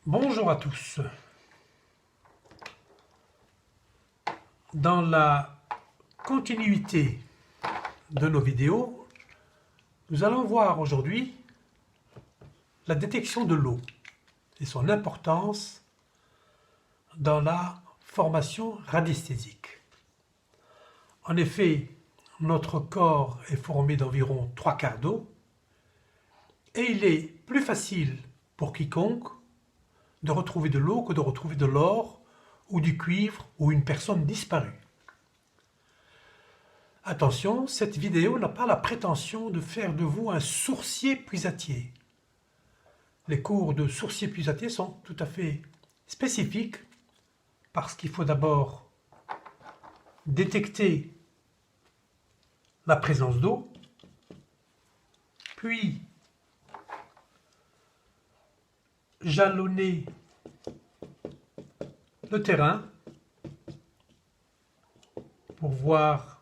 Bonjour à tous. Dans la continuité de nos vidéos, nous allons voir aujourd'hui la détection de l'eau et son importance dans la formation radiesthésique. En effet, notre corps est formé d'environ 3/4 d'eau et il est plus facile pour quiconque de retrouver de l'eau que de retrouver de l'or ou du cuivre ou une personne disparue. Attention, cette vidéo n'a pas la prétention de faire de vous un sourcier-puisatier. Les cours de sourcier-puisatier sont tout à fait spécifiques parce qu'il faut d'abord détecter la présence d'eau, puis jalonner le terrain pour voir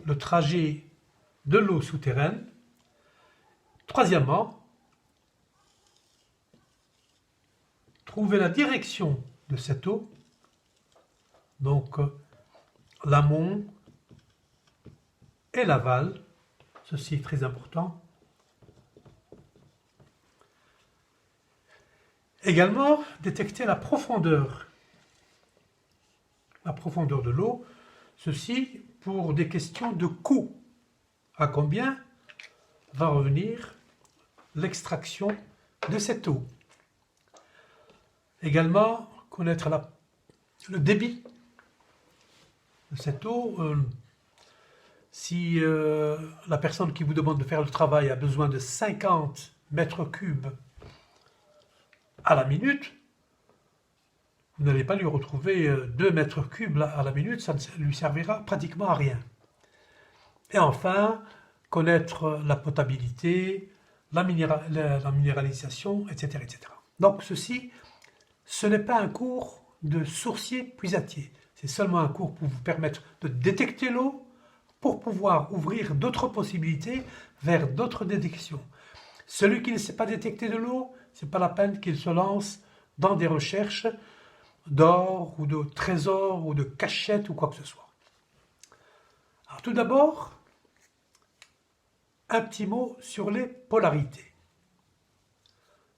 le trajet de l'eau souterraine. Troisièmement, trouver la direction de cette eau, donc l'amont et l'aval, ceci est très important. Également, détecter la profondeur de l'eau, ceci pour des questions de coût. À combien va revenir l'extraction de cette eau? Également, connaître le débit de cette eau. Si la personne qui vous demande de faire le travail a besoin de 50 mètres cubes à la minute, vous n'allez pas lui retrouver 2 mètres cubes à la minute, ça ne lui servira pratiquement à rien. Et enfin, connaître la potabilité, la minéralisation, etc., etc. Donc ceci, ce n'est pas un cours de sourcier-puisatier, c'est seulement un cours pour vous permettre de détecter l'eau, pour pouvoir ouvrir d'autres possibilités vers d'autres détections. Celui qui ne sait pas détecter de l'eau, ce n'est pas la peine qu'il se lance dans des recherches d'or ou de trésors ou de cachettes ou quoi que ce soit. Alors tout d'abord, un petit mot sur les polarités.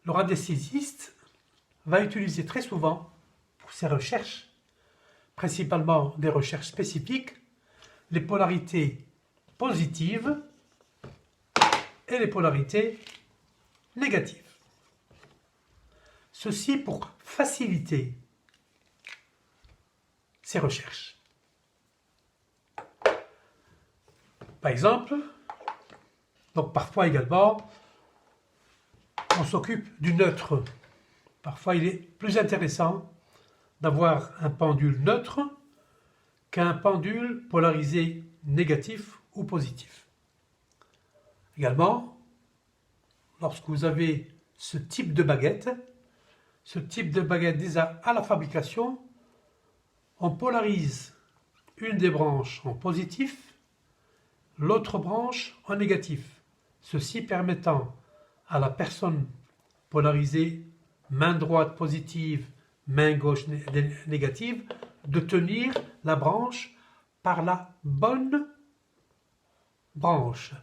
Le radiesthésiste va utiliser très souvent pour ses recherches, principalement des recherches spécifiques, les polarités positives et les polarités négatives. Ceci pour faciliter ses recherches. Par exemple, donc parfois également, on s'occupe du neutre. Parfois, il est plus intéressant d'avoir un pendule neutre qu'un pendule polarisé négatif ou positif. Également, lorsque vous avez ce type de baguette déjà à la fabrication, on polarise une des branches en positif, l'autre branche en négatif, ceci permettant à la personne polarisée, main droite positive, main gauche négative, de tenir la branche par la bonne branche.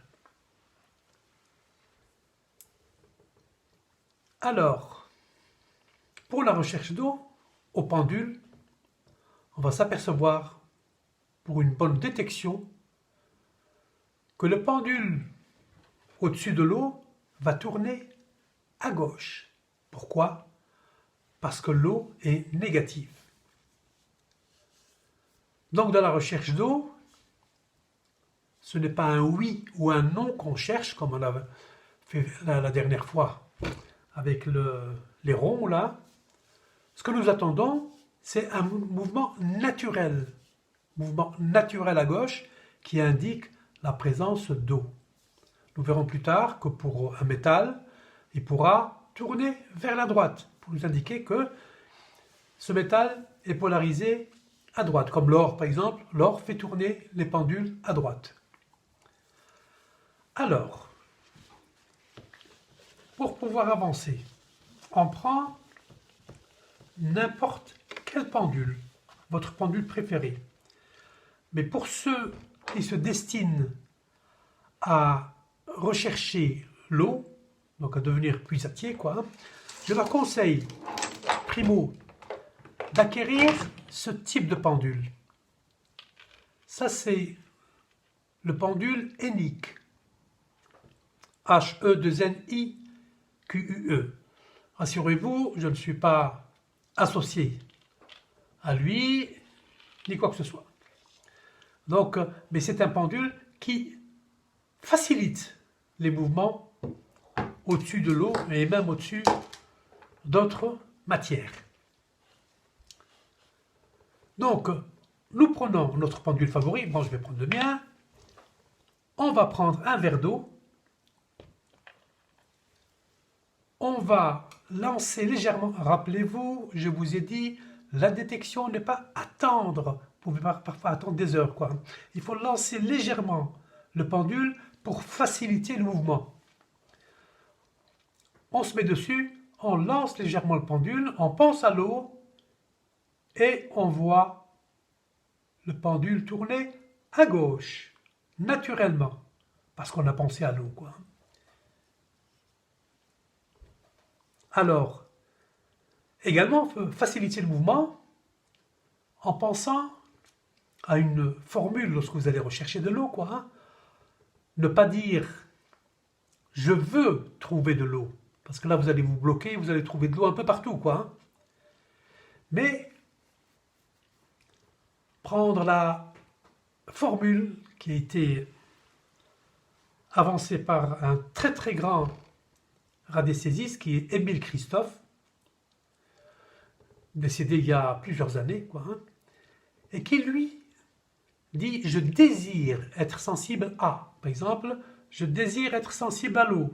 Alors, pour la recherche d'eau, au pendule, on va s'apercevoir, pour une bonne détection, que le pendule au-dessus de l'eau va tourner à gauche. Pourquoi? Parce que l'eau est négative. Donc dans la recherche d'eau, ce n'est pas un oui ou un non qu'on cherche, comme on a fait la dernière fois avec les ronds là. Ce que nous attendons, c'est un mouvement naturel à gauche qui indique la présence d'eau. Nous verrons plus tard que pour un métal, il pourra tourner vers la droite pour nous indiquer que ce métal est polarisé à droite, comme l'or par exemple. L'or fait tourner les pendules à droite. Alors, pour pouvoir avancer, on prend n'importe quel pendule, votre pendule préférée. Mais pour ceux qui se destinent à rechercher l'eau, donc à devenir puisatier, quoi, je leur conseille, primo, d'acquérir ce type de pendule. Ça, c'est le pendule Henique. H-E-2-N-I-Q-U-E. Rassurez-vous, je ne suis pas associé à lui, ni quoi que ce soit. Donc, mais c'est un pendule qui facilite les mouvements au-dessus de l'eau et même au-dessus d'autres matières. Donc, nous prenons notre pendule favori, bon je vais prendre le mien, on va prendre un verre d'eau, on va lancer légèrement, rappelez-vous, je vous ai dit, la détection n'est pas attendre, vous pouvez parfois attendre des heures, quoi. Il faut lancer légèrement le pendule pour faciliter le mouvement. On se met dessus, on lance légèrement le pendule, on pense à l'eau et on voit le pendule tourner à gauche, naturellement, parce qu'on a pensé à l'eau, quoi. Alors, également, on peut faciliter le mouvement en pensant à une formule lorsque vous allez rechercher de l'eau, quoi. Hein. Ne pas dire « je veux trouver de l'eau », parce que là, vous allez vous bloquer, vous allez trouver de l'eau un peu partout, quoi. Hein. Mais prendre la formule qui a été avancée par un très très grand radiesthésiste qui est Émile Christophe, décédé il y a plusieurs années, quoi, hein, et qui lui dit « je désire être sensible à ». Par exemple, « je désire être sensible à l'eau ».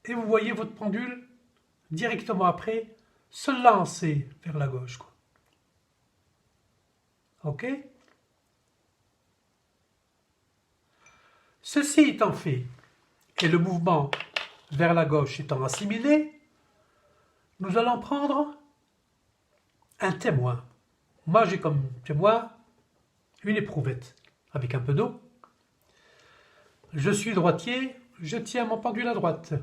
Et vous voyez votre pendule directement après se lancer vers la gauche, quoi. Ok? Ceci étant fait, et le mouvement vers la gauche étant assimilé, nous allons prendre un témoin. Moi, j'ai comme témoin une éprouvette avec un peu d'eau. Je suis droitier, je tiens mon pendule à droite,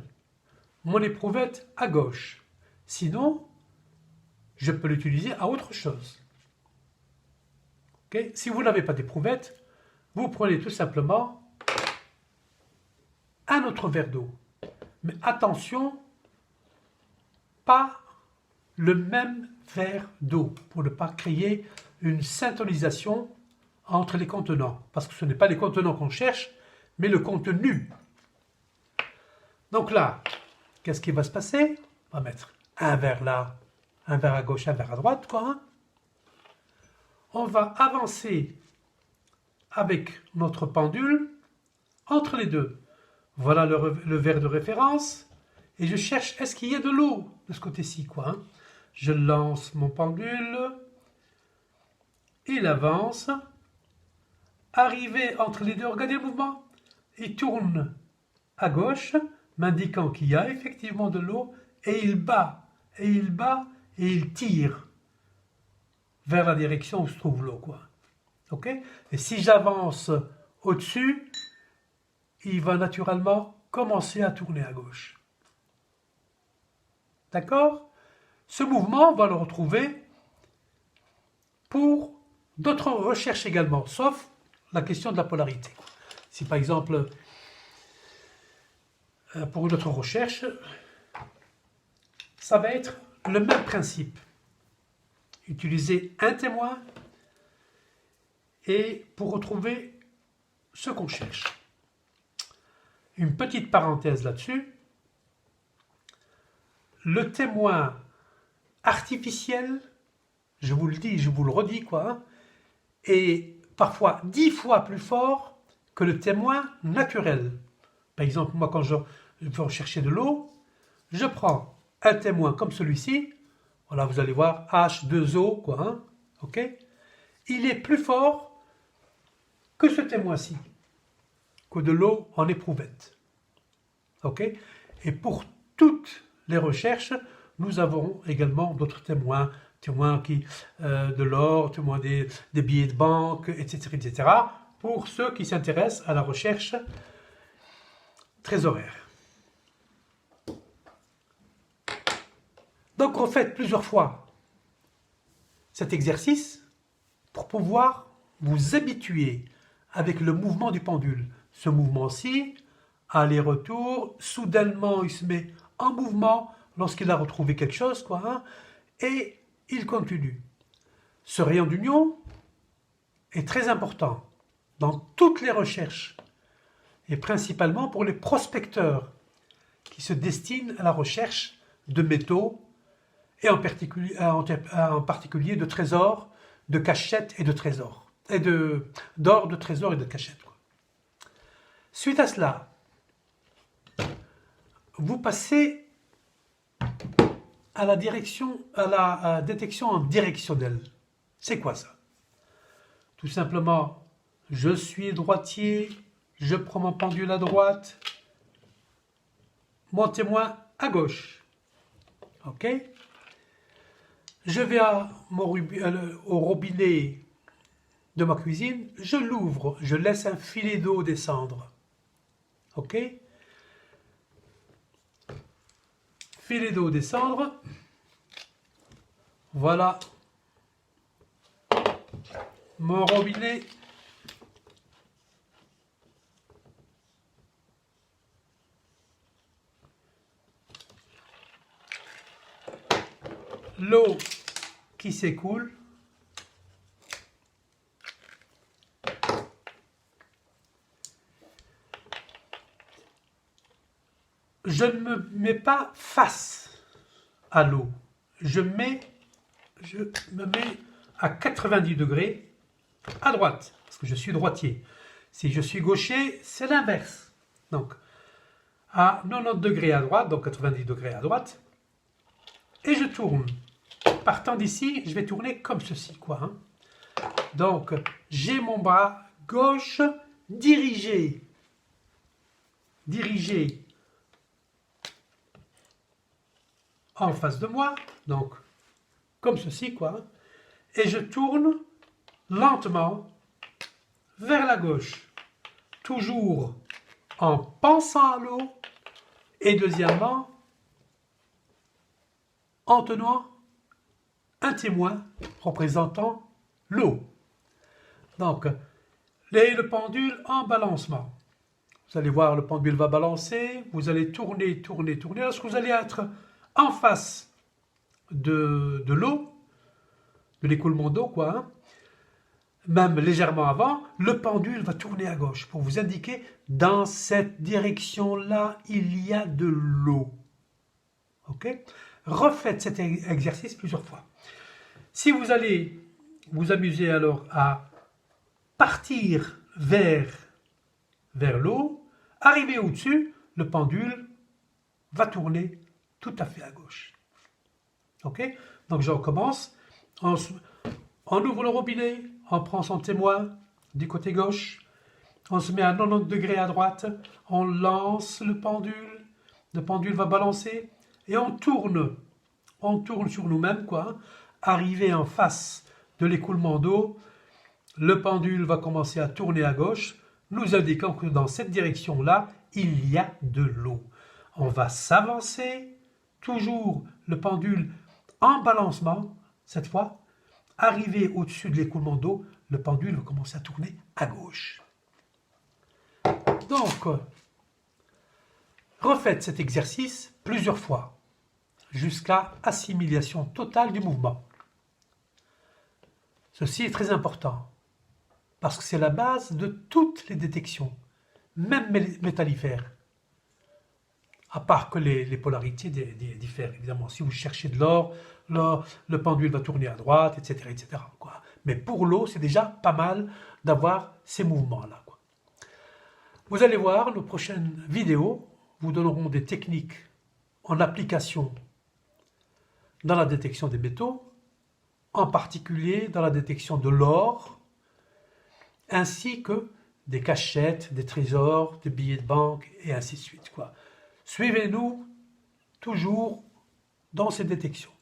mon éprouvette à gauche. Sinon, je peux l'utiliser à autre chose. Okay? Si vous n'avez pas d'éprouvette, vous prenez tout simplement un autre verre d'eau. Mais attention, pas le même verre d'eau pour ne pas créer une syntonisation entre les contenants. Parce que ce n'est pas les contenants qu'on cherche, mais le contenu. Donc là, qu'est-ce qui va se passer? On va mettre un verre là, un verre à gauche, un verre à droite, quoi. Hein. On va avancer avec notre pendule entre les deux. Voilà le verre de référence. Et je cherche, est-ce qu'il y a de l'eau de ce côté-ci, quoi. Hein. Je lance mon pendule. Il avance. Arrivé entre les deux, regardez le mouvement. Il tourne à gauche, m'indiquant qu'il y a effectivement de l'eau. Et il bat, et il bat, et il tire vers la direction où se trouve l'eau, quoi. Ok? Et si j'avance au-dessus, il va naturellement commencer à tourner à gauche. D'accord? Ce mouvement, on va le retrouver pour d'autres recherches également, sauf la question de la polarité. Si par exemple, pour une autre recherche, ça va être le même principe. Utiliser un témoin et pour retrouver ce qu'on cherche. Une petite parenthèse là-dessus. Le témoin artificiel, je vous le dis, je vous le redis, quoi, hein, est parfois 10 fois plus fort que le témoin naturel. Par exemple, moi, quand je veux rechercher de l'eau, je prends un témoin comme celui-ci. Voilà, vous allez voir, H2O, quoi, hein, ok? Il est plus fort que ce témoin-ci, que de l'eau en éprouvette. Ok? Et pour toutes les recherches, nous avons également d'autres témoins, de l'or, témoins des billets de banque, etc., etc., pour ceux qui s'intéressent à la recherche trésoraire. Donc, refaites plusieurs fois cet exercice pour pouvoir vous habituer avec le mouvement du pendule. Ce mouvement-ci, aller-retour, soudainement il se met en mouvement lorsqu'il a retrouvé quelque chose, et il continue. Ce rayon d'union est très important dans toutes les recherches et principalement pour les prospecteurs qui se destinent à la recherche de métaux et en particulier de trésors, de cachettes et de trésors, et d'or, de trésors et de cachettes. Suite à cela, vous passez à la détection en directionnel. C'est quoi ça? Tout simplement, je suis droitier, je prends mon pendule à droite, mon témoin à gauche. Ok? Je vais au robinet de ma cuisine, je l'ouvre, je laisse un filet d'eau descendre. Ok? Filet d'eau descendre. Voilà mon robinet. L'eau qui s'écoule. Je ne me mets pas face à l'eau. Je me mets à 90 degrés à droite, parce que je suis droitier. Si je suis gaucher, c'est l'inverse. Donc, à 90 degrés à droite, donc 90 degrés à droite, et je tourne. Partant d'ici, je vais tourner comme ceci, Donc, j'ai mon bras gauche dirigé en face de moi, donc comme ceci, et je tourne lentement vers la gauche, toujours en pensant à l'eau, et deuxièmement, en tenant un témoin représentant l'eau. Donc, le pendule en balancement. Vous allez voir, le pendule va balancer, vous allez tourner. Lorsque vous allez être en face de l'eau, de l'écoulement d'eau, même légèrement avant, le pendule va tourner à gauche pour vous indiquer dans cette direction-là, il y a de l'eau. Ok? Refaites cet exercice plusieurs fois. Si vous allez vous amuser alors à partir vers l'eau, arriver au-dessus, le pendule va tourner tout à fait à gauche. Ok? Donc je recommence. On ouvre le robinet, on prend son témoin du côté gauche, on se met à 90 degrés à droite, on lance le pendule va balancer et on tourne sur nous-mêmes, arrivé en face de l'écoulement d'eau, le pendule va commencer à tourner à gauche, nous indiquant que dans cette direction-là, il y a de l'eau. On va s'avancer, toujours le pendule en balancement, cette fois, arrivé au-dessus de l'écoulement d'eau, le pendule va commencer à tourner à gauche. Donc, refaites cet exercice plusieurs fois, jusqu'à assimilation totale du mouvement. Ceci est très important, parce que c'est la base de toutes les détections, même métallifères. À part que les polarités diffèrent, évidemment. Si vous cherchez de l'or, le pendule va tourner à droite, etc. etc. Mais pour l'eau, c'est déjà pas mal d'avoir ces mouvements-là. Vous allez voir, nos prochaines vidéos vous donneront des techniques en application dans la détection des métaux, en particulier dans la détection de l'or, ainsi que des cachettes, des trésors, des billets de banque, et ainsi de suite. Suivez-nous toujours dans ces détections.